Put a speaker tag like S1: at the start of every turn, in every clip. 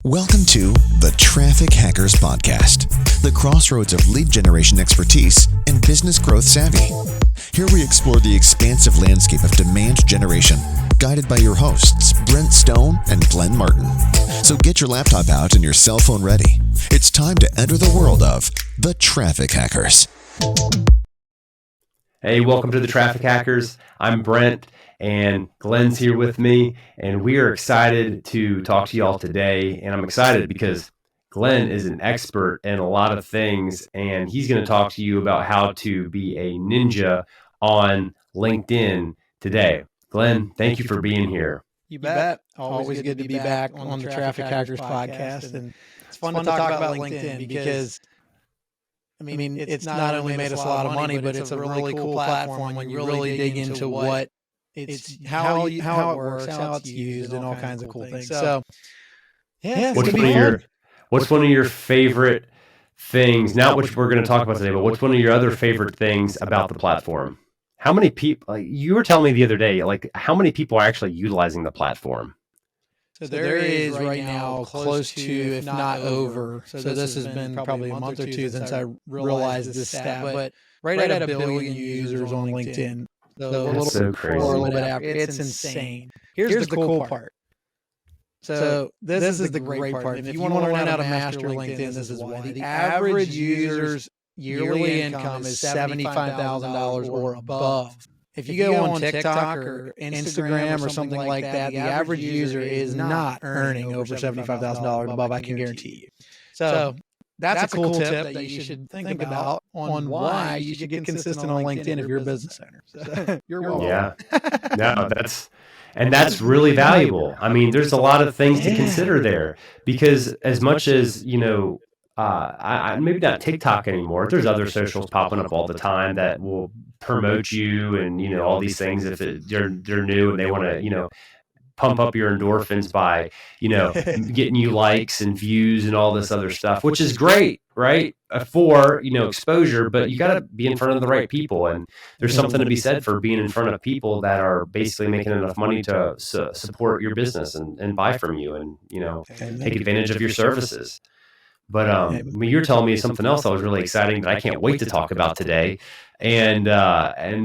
S1: Welcome to the Traffic Hackers Podcast, the crossroads of lead generation expertise and business growth savvy. Here we explore the expansive landscape of demand generation, guided by your hosts, Brent Stone and Glenn Martin. So get your laptop out and your cell phone ready. It's time to enter the world of the Traffic Hackers.
S2: Hey, welcome to the Traffic Hackers. I'm Brent, and Glenn's here with me, and we are excited to talk to you all today. And I'm excited because Glenn is an expert in a lot of things, and he's going to talk to you about how to be a ninja on LinkedIn today. Glenn, thank you for being here.
S3: You bet. Always good to be back on the Traffic Hackers podcast. And it's fun to talk about LinkedIn because, I mean, it's not only made us a lot of money, but it's a really cool platform when you really dig into what it's, how it works, how it's used, and all kinds of cool things. So, yeah,
S2: what's one of your favorite things, not what we're going to talk about today, but what's one of your other favorite things about the platform? How many people, you were telling me the other day, how many people are actually utilizing the platform?
S3: So there is right now close to, if not over. So this has been probably a month or two since I realized this stat, but right at 1 billion users on LinkedIn.
S2: That's so crazy.
S3: A little bit after. It's insane. Here's the cool part. So this is the great part. If you want to learn how to master LinkedIn, this is why. The average user's yearly income is $75,000 or above. If you go on TikTok or Instagram or something like that, the average user is not earning over $75,000 above, I can guarantee you. So that's a cool tip that you should think about on why you should get consistent on LinkedIn if you're a business owner. So, you're welcome.
S2: Yeah. No, that's really valuable. I mean, there's a lot of things to consider there because as much as, maybe not TikTok anymore. There's other socials popping up all the time that will promote you and, all these things if they're new and they want to, pump up your endorphins by, getting you likes and views and all this other stuff, which is great, right? For, exposure, but you got to be in front of the right people. And there's something to be said for being in front of people that are basically making enough money to support your business and buy from you and, take advantage of your services. But you're telling me something else that was really exciting that I can't wait to talk about today, and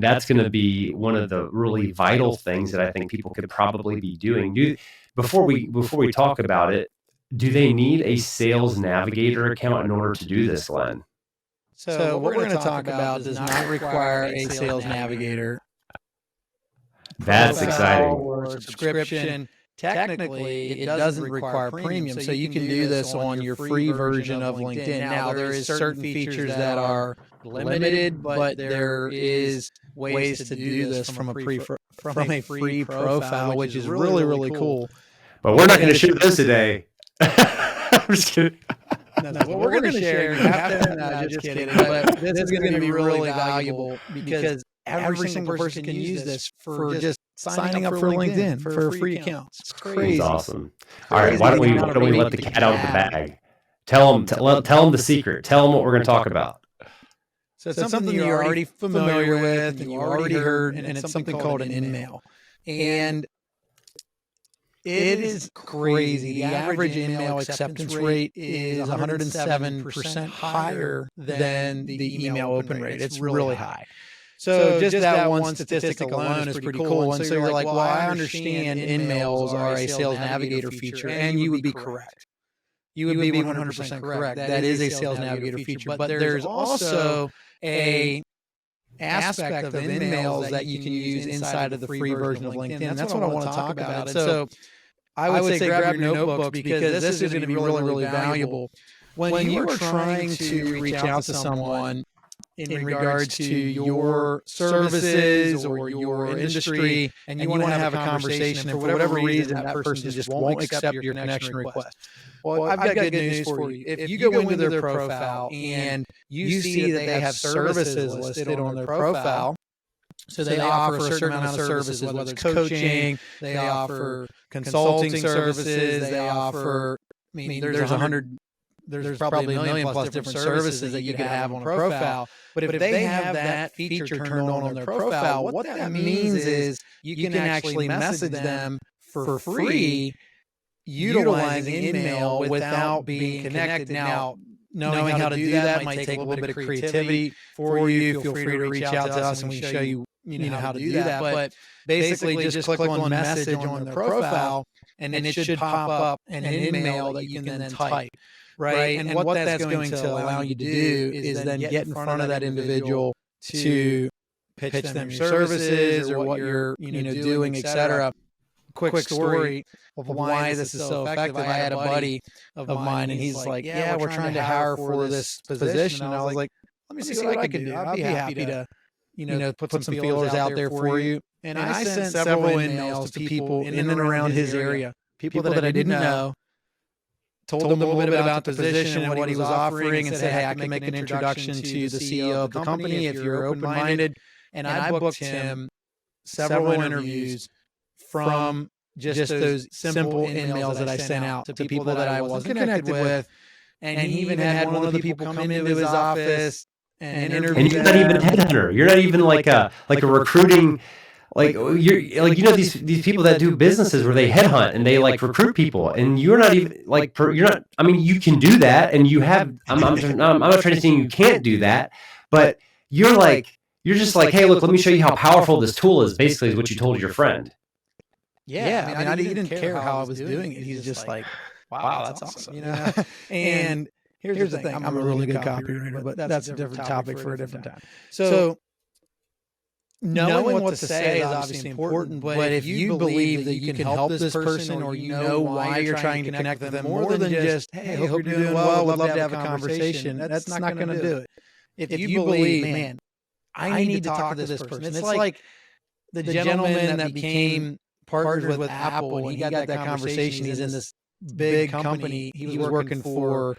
S2: that's going to be one of the really vital things that I think people could probably be doing. Before we talk about it, do they need a Sales Navigator account in order to do this, Glenn?
S3: So what we're going to talk about does not require a Sales Navigator.
S2: That's exciting.
S3: Or subscription. Technically, it doesn't require premium, so you can do this on your free version of LinkedIn. Now, there is certain features that are limited, but there is ways to do this from a free profile, which is really, really cool.
S2: But we're not going to share those today. I'm just kidding.
S3: No, what we're going to share, you have to, just kidding, but this is going to be really valuable because every single person can use this for just signing up for LinkedIn for a free account. It's crazy.
S2: That's awesome. All right, why don't we let the cat out of the bag? Tell them the secret. Tell them what we're going to talk about.
S3: So it's something you're already familiar with and you already heard, and it's something called an in-mail. And it is crazy. The average in-mail acceptance rate is 107% higher than the email open rate. It's really high. So just that one statistic alone is pretty cool. And so you're like, well, I understand in-mails are a Sales Navigator feature, and you would be correct. You would be 100% correct. That is a Sales Navigator feature, but there's also a aspect of in-mails that you can use inside of the free version of LinkedIn. That's what I want to talk about. So I would say grab your notebooks because this is going to be really, really valuable. When you are trying to reach out to someone in regards to your services or your industry, and you want to have a conversation, and for whatever reason that person just won't accept your connection request. Well, I've got good news for you. If you go into their profile and you see that they have services listed on their profile, so they offer a certain amount of services, whether it's coaching, they offer consulting services, they offer, there's probably a million plus different services that you could have on a profile. But if they have that feature turned on their profile, what that means is you can actually message them for free utilizing InMail without being connected. Now, knowing how to do that might take a little bit of creativity for you. Feel free to reach out to us and we show you, how to do that. But basically, just click on message on their profile, and it should pop up an InMail that you can then type. Right. And what that's going to allow you to do is then get in front of that individual to pitch them your services or what you're, doing, etc. Quick story of why this is so effective. I had a buddy of mine, and he's like, "Yeah, we're trying to hire for this position." And I was like, "Let me see what I can do. I'd be happy to, put some feelers out there for you." And I sent several emails to people in and around his area, people that I didn't know. Told them a little bit about the position and what he was offering, and said, "Hey, I can make an introduction to the CEO of the company if you're open-minded." And I booked him several interviews from just those simple emails that I sent out to people that I wasn't connected with. And he even had one of the people come into his office and interview.
S2: And you're not even a headhunter. You're not even like a recruiting. These people that do businesses where they headhunt and they recruit people, and you're not even I mean, you can do that, and you have. I'm not trying to say you can't do that, but you're just like, hey, look, let me show you how powerful this tool is. Basically, is what you told your friend.
S3: Yeah, I mean, he didn't care how I was doing it. He's just like, wow, that's awesome. And here's the thing: I'm a really good copywriter, but that's a different topic for a different time. So. Knowing what to say is obviously important, but if you believe that you can help this person, or you know why you're trying to connect with them more than just, hey, I hope you're doing well, would love to have a conversation, that's not going to do it. If you believe, man, I need to talk to this person. It's like the gentleman that became partners with Apple, and he got that conversation. He's in this big company. He was working for...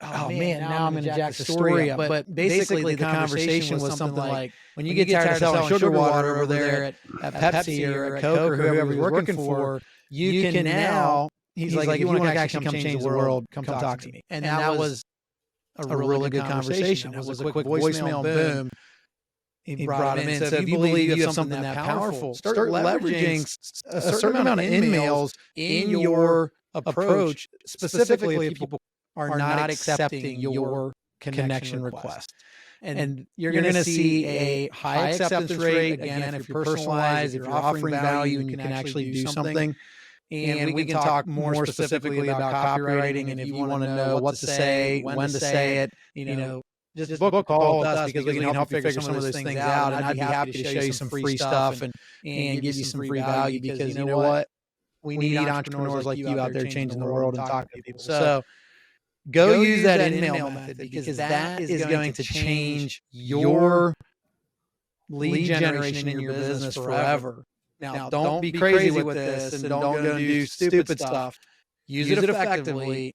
S3: Oh man, now I'm going to jack the story up. But basically, the conversation was something like, when you get tired of selling sugar water over there at Pepsi or at Coke or whoever you're working for, you can now, he's like, if you want to actually come change the world, come talk to me. And that was a really good conversation. It was a quick voicemail, boom. He brought him in. So if you believe you have something that powerful, start leveraging a certain amount of emails in your approach, specifically if people are not accepting your connection request. And you're going to see a high acceptance rate, again, if you're personalized, if you're offering value and you can actually do something. And we can talk more specifically about copywriting, and if you want to know what to say, when to say it, just book a call with us, because we can help you figure some of those things out. And I'd be happy to show you some free stuff and give you some free value, because you know what? We need entrepreneurs like you out there changing the world and talking to people. So go use that InMail method, because that is going to change your lead generation in your business forever. Now, don't be crazy with this, and don't go do stupid stuff. Use it effectively,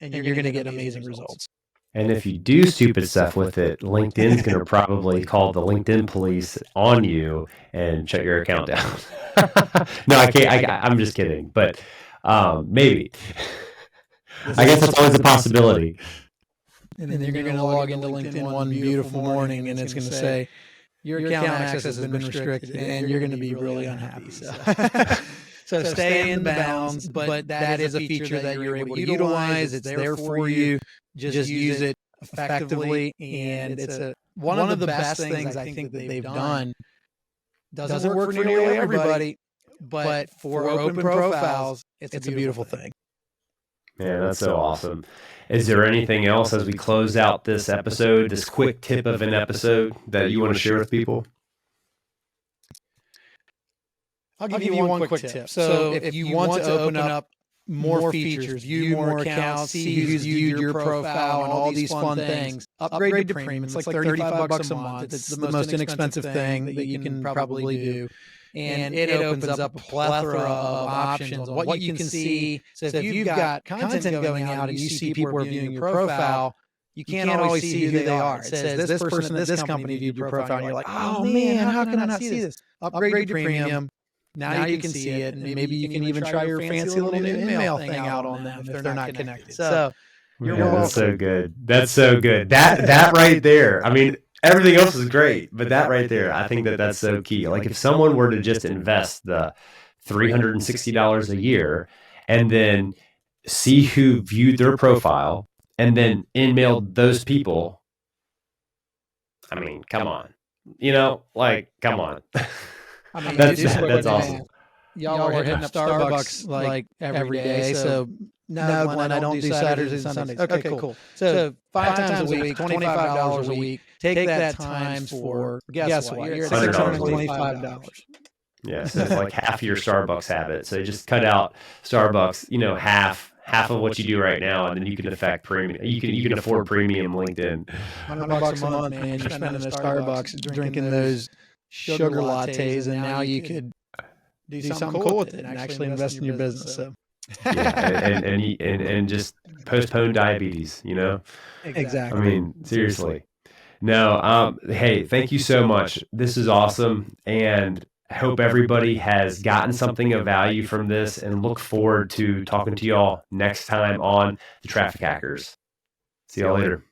S3: and you're going to get amazing results.
S2: And if you do stupid stuff with it, LinkedIn's going to probably call the LinkedIn police on you and shut your account down. No, I can't. I'm just kidding. But maybe. I guess that's always a possibility.
S3: And then you're going to log into LinkedIn one beautiful morning, and it's going to say, your account access has been restricted, and you're going to be really unhappy. So stay in bounds, but that is a feature that you're able to utilize. It's there for you. Just use it effectively, and it's one of the best things I think that they've done. Doesn't work for nearly everybody, but for open profiles, it's a beautiful thing.
S2: Man, that's so awesome. Is there anything else as we close out this episode, this quick tip of an episode that you want to share with people?
S3: I'll give you one quick tip. So if you want to open up more features, view more accounts, see who's viewed your profile, and all these fun things, upgrade to premium. It's like $35 a month. It's the most inexpensive thing that you can probably do. And it opens up a plethora of options on what you can see. So if you've got content going out and you see people are viewing your profile, you can't always see who they are. It says this person at this company viewed your profile, and you're like, oh man, how can I not see this? Upgrade to premium. Now you can see it, and maybe you can even try your fancy little new email thing out on them if they're not connected. So you're welcome.
S2: That's so good. That's so good. That right there. I mean, everything else is great, but that right there, I think that's so key. Like if someone were to just invest the $360 a year and then see who viewed their profile and then in-mailed those people. I mean, come on. Come on.
S3: I mean,
S2: that's awesome.
S3: Y'all are hitting up Starbucks like every day. So no, Glenn, I don't do Saturdays and Sundays. Okay, cool. So 5 times a week, $25 a week. Take that times for, guess what? You're at $625.
S2: Yeah, so it's like half of your Starbucks habit. So just cut out Starbucks, half of what you do right now, and then you can affect premium. You can afford premium LinkedIn.
S3: $100 a month, man. You're spending at Starbucks drinking those sugar lattes, and now you could do something cool with it and actually invest in your business. So.
S2: Yeah, and just postpone diabetes.
S3: Exactly.
S2: I mean, seriously. No, hey, thank you so much. This is awesome, and I hope everybody has gotten something of value from this, and look forward to talking to y'all next time on the Traffic Hackers. See y'all later.